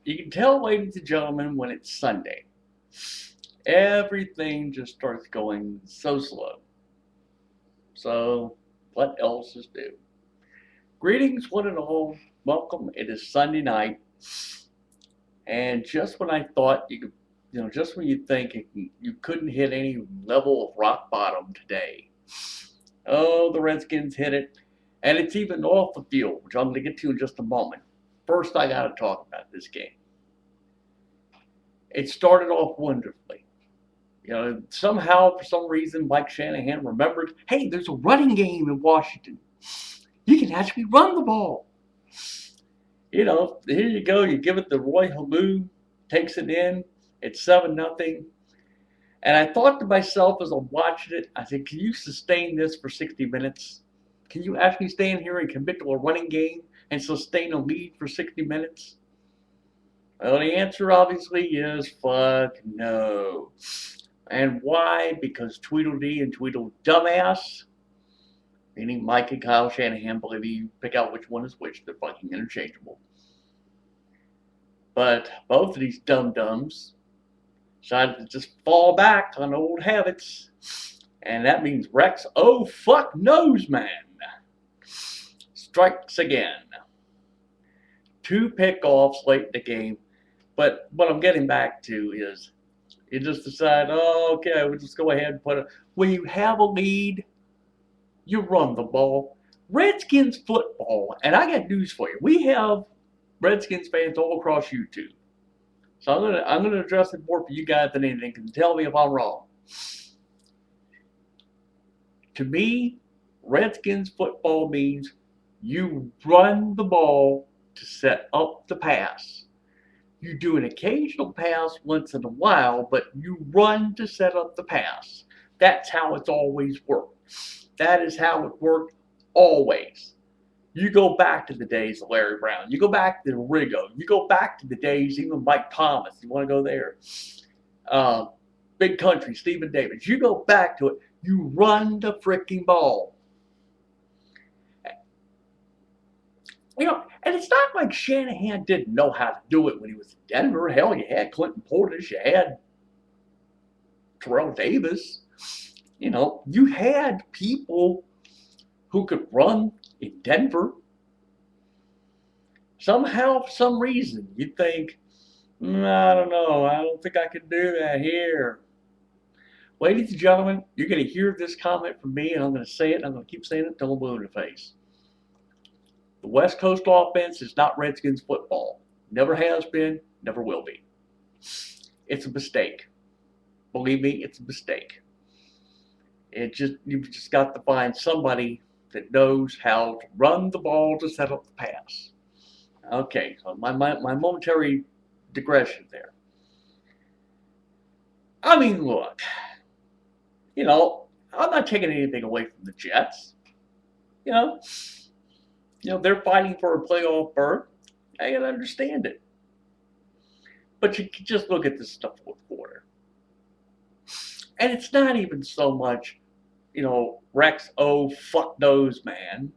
You can tell, ladies and gentlemen, when it's Sunday. Everything just starts going so slow. So, what else is new? Greetings, one and all. Welcome. It is Sunday night, and just when I thought you could, just when you think you couldn't hit any level of rock bottom today, oh, the Redskins hit it, and it's even off the field, which I'm going to get to in just a moment. First, I got to talk about this game. It started off wonderfully. Somehow, for some reason, Mike Shanahan remembered, hey, there's a running game in Washington. You can actually run the ball. Here you go. You give it the Roy Halou, takes it in. It's 7-0. And I thought to myself as I'm watching it, I said, can you sustain this for 60 minutes? Can you actually stand here and commit to a running game and sustain a lead for 60 minutes? Well, the answer obviously is fuck no. And why? Because Tweedledee and Tweedle Dumbass, meaning Mike and Kyle Shanahan, believe you pick out which one is which. They're fucking interchangeable. But both of these dum-dums decided to just fall back on old habits. And that means Rex, oh fuck knows man, strikes again. 2 pickoffs late in the game. But what I'm getting back to is you just decide, oh, okay, we'll just go ahead and put it. When you have a lead, you run the ball. Redskins football, and I got news for you. We have Redskins fans all across YouTube. So I'm gonna address it more for you guys than anything. Can tell me if I'm wrong. To me, Redskins football means you run the ball to set up the pass. You do an occasional pass once in a while, but you run to set up the pass. That's how it's always worked. That is how it worked always. You go back to the days of Larry Brown. You go back to Rigo. You go back to the days even Mike Thomas. You want to go there? Big Country, Stephen Davis. You go back to it. You run the freaking ball. And it's not like Shanahan didn't know how to do it when he was in Denver. Hell, you had Clinton Portis, you had Terrell Davis. You had people who could run in Denver. Somehow, for some reason, you think, I don't know, I don't think I can do that here. Ladies and gentlemen, you're going to hear this comment from me, and I'm going to say it, and I'm going to keep saying it until I'm blue in the face. The West Coast offense is not Redskins football. Never has been, never will be. It's a mistake. Believe me, it's a mistake. You've just got to find somebody that knows how to run the ball to set up the pass. Okay, so my momentary digression there. I mean, look, I'm not taking anything away from the Jets. You know, they're fighting for a playoff berth. I can understand it. But you can just look at this stuff fourth quarter. And it's not even so much, Rex, oh, fuck those, man.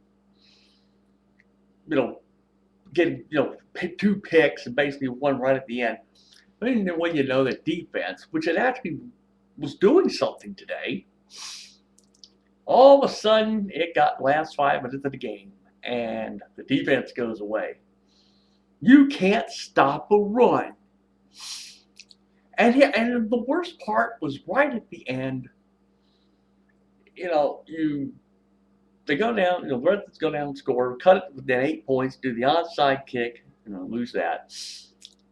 Getting, 2 picks and basically one right at the end. I mean, when you know that defense, which it actually was doing something today, all of a sudden it got last 5 minutes of the game and the defense goes away. You can't stop a run. And the worst part was right at the end. They go down, the Redskins go down and score, cut it within 8 points, do the onside kick, lose that.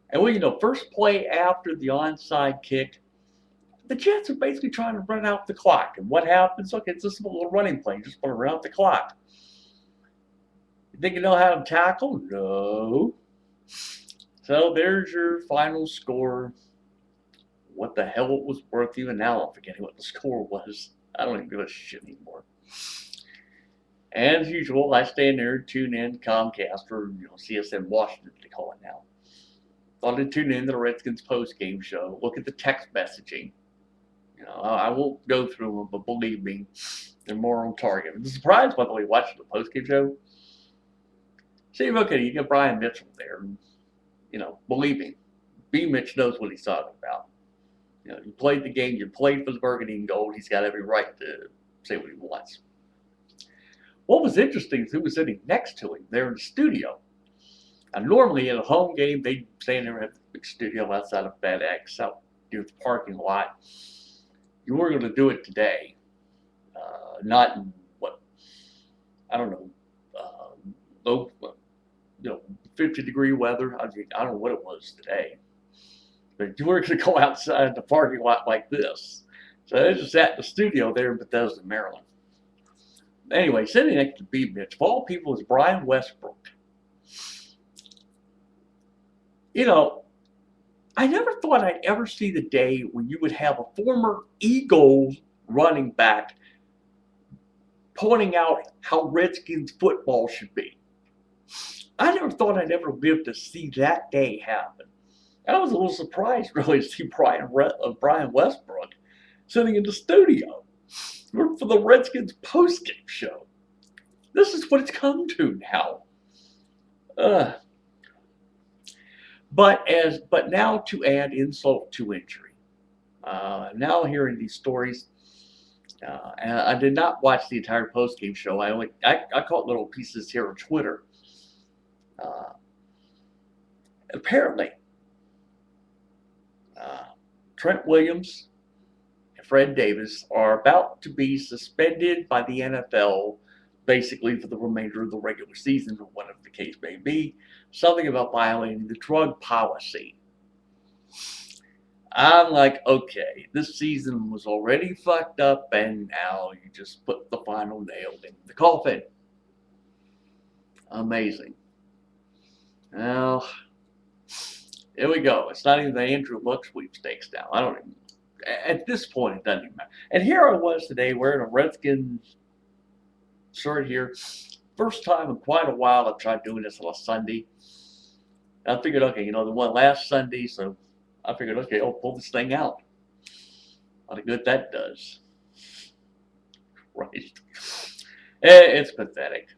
And first play after the onside kick, the Jets are basically trying to run out the clock. And what happens? Okay, it's just a little running play. You just want to run out the clock. You think you know how to tackle? No. So there's your final score. What the hell it was worth even now? I'm forgetting what the score was. I don't even give a shit anymore. As usual, I stand there, tune in Comcast or CSN Washington, they call it now. Thought I'd tune in to the Redskins post-game show, look at the text messaging. I won't go through them, but believe me, they're more on target. I'm surprised, by the way, watching the post-game show. See, okay, you got Brian Mitchell there. Believe me, B. Mitch knows what he's talking about. You played the game, you played for the burgundy and gold. He's got every right to say what he wants. What was interesting is who was sitting next to him there in the studio. And normally in a home game, they'd stand there at the big studio outside of FedEx, out near the parking lot. You were going to do it today, not in what I don't know, low, 50-degree weather. I don't know what it was today, but you were going to go outside the parking lot like this. So they just sat in the studio there in Bethesda, Maryland. Anyway, sitting next to B. Mitch, of all people, is Brian Westbrook. I never thought I'd ever see the day when you would have a former Eagles running back pointing out how Redskins football should be. I never thought I'd ever live to see that day happen. I was a little surprised, really, to see Brian Westbrook sitting in the studio for the Redskins postgame show. This is what it's come to now. But now to add insult to injury. Now hearing these stories, and I did not watch the entire postgame show. I caught little pieces here on Twitter. Apparently, Trent Williams and Fred Davis are about to be suspended by the NFL, basically for the remainder of the regular season, or whatever the case may be. Something about violating the drug policy. I'm like, okay, this season was already fucked up, and now you just put the final nail in the coffin. Amazing. Well, here we go. It's not even the Andrew Luck sweepstakes now. I don't even, at this point, it doesn't even matter. And here I was today wearing a Redskins shirt here. First time in quite a while I've tried doing this on a Sunday. I figured, okay, the one last Sunday, so I figured, okay, I'll pull this thing out. What a good that does. Christ. It's pathetic.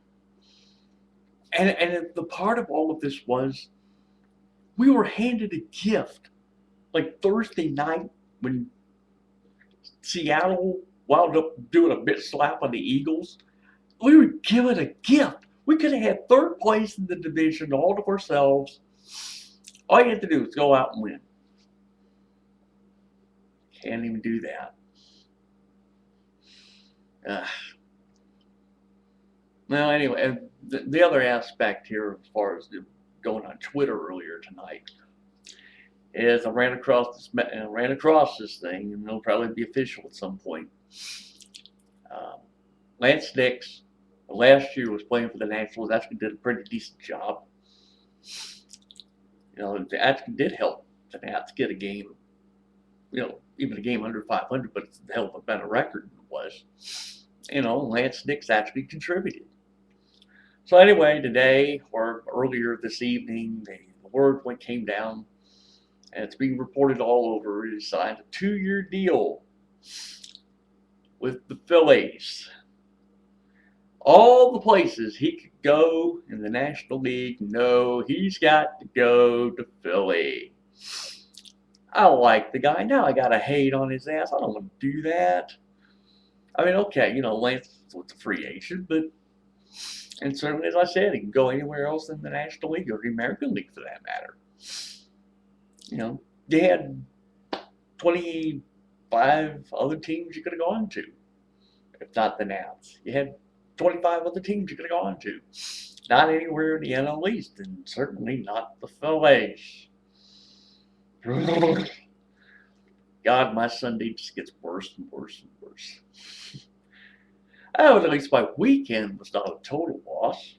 And the part of all of this was we were handed a gift like Thursday night when Seattle wound up doing a bit slap on the Eagles. We were given a gift. We could have had third place in the division all to ourselves. All you have to do is go out and win. Can't even do that. Well, anyway, the other aspect here, as far as going on Twitter earlier tonight, is I ran across this thing, and it'll probably be official at some point. Laynce Nix, last year was playing for the Nationals. Actually did a pretty decent job. It actually did help the Nats get a game, even a game under 500, but it's a hell of a better record than it was. Laynce Nix actually contributed. So anyway, today or earlier this evening, the word came down, and it's being reported all over. He signed a 2-year deal with the Phillies. All the places he could go in the National League, no, he's got to go to Philly. I like the guy. Now I got to hate on his ass. I don't want to do that. I mean, okay, Laynce was a free agent, and certainly, as I said, he can go anywhere else in the National League or the American League for that matter. They had 25 other teams you could have gone to, if not the Nats. You had 25 other teams you could have gone to. Not anywhere in the NL East, and certainly not the Phillies. God, my Sunday just gets worse and worse and worse. At least my weekend was not a total loss.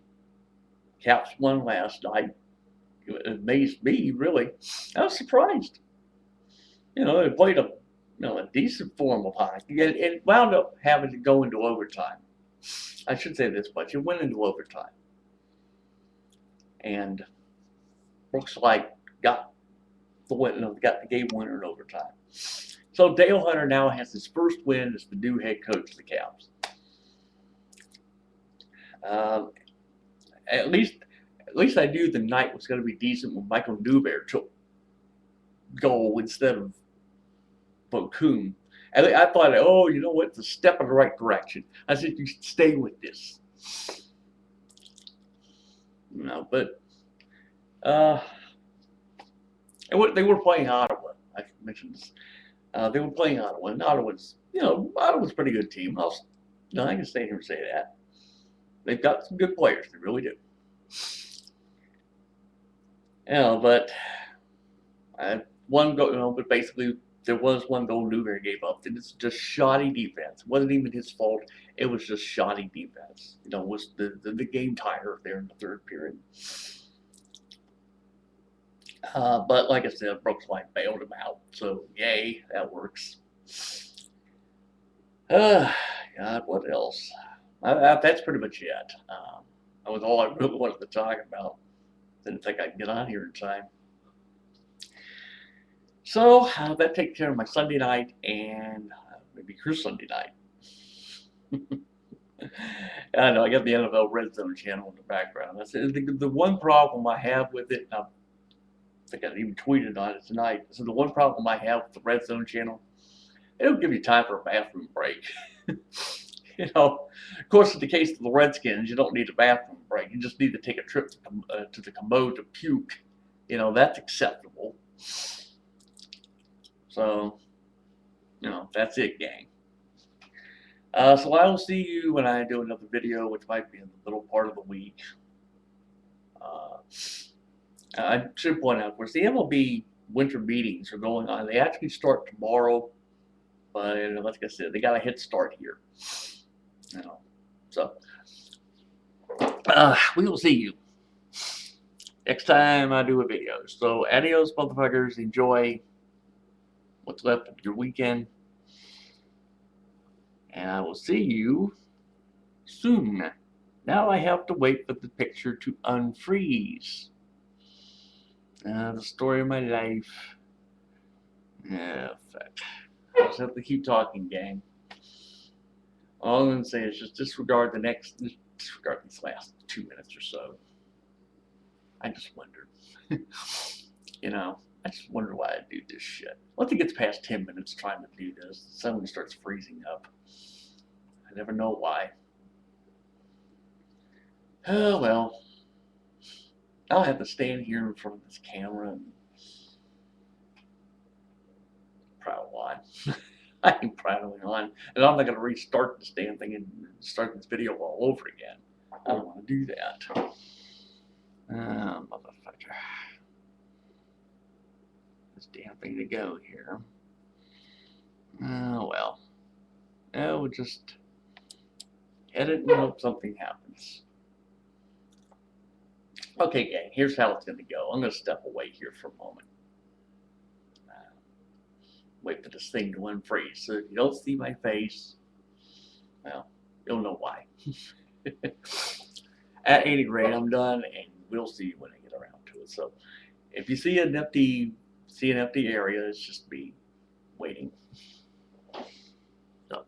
Caps won last night. It amazed me, really. I was surprised. They played a decent form of hockey, and it wound up having to go into overtime. I should say this much: it went into overtime, and Brooks Light got the game winner in overtime. So Dale Hunter now has his first win as the new head coach of the Caps. At least At least I knew the night was going to be decent when Michael Newbear took goal instead of Bokun. And I thought, oh, you know what? It's a step in the right direction. I said, you should stay with this. No, but and they were playing Ottawa. I mentioned this. They were playing Ottawa, and Ottawa's, Ottawa's a pretty good team. I can stay here and say that. They've got some good players. They really do. But one goal, but basically there was one goal Newberry gave up, and it's just shoddy defense. It wasn't even his fault. It was just shoddy defense. It was the game tire there in the third period. But like I said, Brooks Light bailed him out, so yay, that works. God, what else? That's pretty much it. That was all I really wanted to talk about. Didn't think I'd get on here in time. So that takes care of my Sunday night and maybe your Sunday night. I know I got the NFL Red Zone channel in the background. That's the one problem I have with it. I think I even tweeted on it tonight. So the one problem I have with the Red Zone channel, they don't give you time for a bathroom break. Of course, in the case of the Redskins, you don't need a bathroom break. You just need to take a trip to the commode to puke. That's acceptable. So, that's it, gang. So I will see you when I do another video, which might be in the middle part of the week. I should point out, of course, the MLB winter meetings are going on. They actually start tomorrow, but like I said, they got a head start here. So we will see you next time I do a video. So adios, motherfuckers. Enjoy what's left of your weekend, and I will see you soon. Now I have to wait for the picture to unfreeze. The story of my life. Fuck. I just have to keep talking, gang. All I'm going to say is just disregard these last 2 minutes or so. I just wondered. I just wonder why I do this shit. Once it gets past 10 minutes trying to do this, suddenly starts freezing up. I never know why. Oh, well. I'll have to stand here in front of this camera and prattle on. I ain't prattling on. And I'm not going to restart this damn thing and start this video all over again. I don't want to do that. Motherfucker. This damn thing to go here. Oh, well. We'll just edit and hope something happens. Okay, gang, here's how it's going to go. I'm going to step away here for a moment. Wait for this thing to unfreeze. So if you don't see my face, well, you'll know why. At any rate, I'm done, and we'll see when I get around to it. So if you see an empty area, it's just me waiting. So.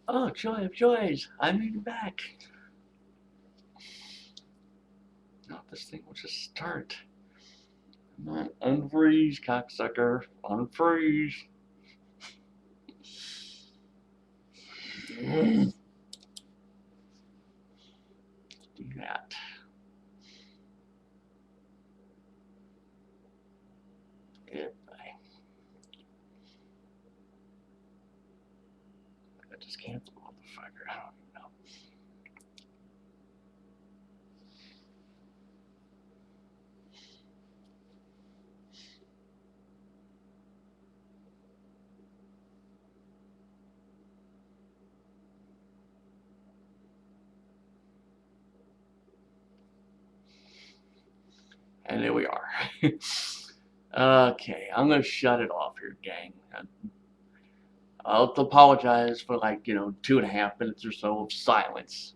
Oh, joy of joys, I made it back. Now this thing will just start. Come on, unfreeze, cocksucker. Unfreeze. Do that. Goodbye. I just canceled, motherfucker. I don't even know. And there we are. Okay, I'm gonna shut it off here, gang. I'll apologize for like, 2.5 minutes or so of silence.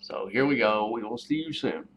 So here we go. We will see you soon.